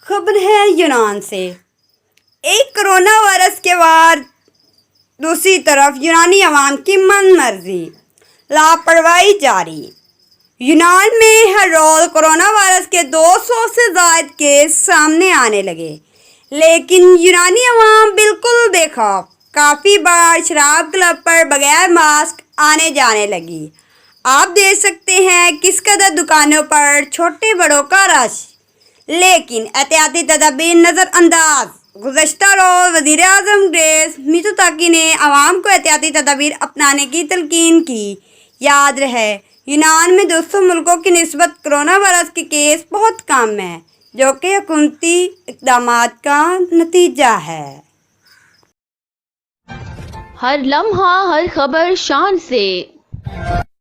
خبر ہے یونان سے۔ ایک کرونا وائرس کے بعد دوسری طرف یونانی عوام کی من مرضی، لاپرواہی جاری۔ یونان میں ہر روز کرونا وائرس کے 200 سے زائد کیس سامنے آنے لگے، لیکن یونانی عوام بالکل بے خوف۔ کافی بار شراب کلب پر بغیر ماسک آنے جانے لگی۔ آپ دیکھ سکتے ہیں کس قدر دکانوں پر چھوٹے بڑوں کا رش، لیکن احتیاطی تدابیر نظر انداز۔ گزشتہ روز وزیر اعظم گریس میتسوتاکی نے عوام کو احتیاطی تدابیر اپنانے کی تلقین کی۔ یاد رہے، یونان میں دوسرے ملکوں کی نسبت کرونا وائرس کے کیس بہت کم ہیں، جو کہ حکومتی اقدامات کا نتیجہ ہے۔ ہر لمحہ ہر خبر شان سے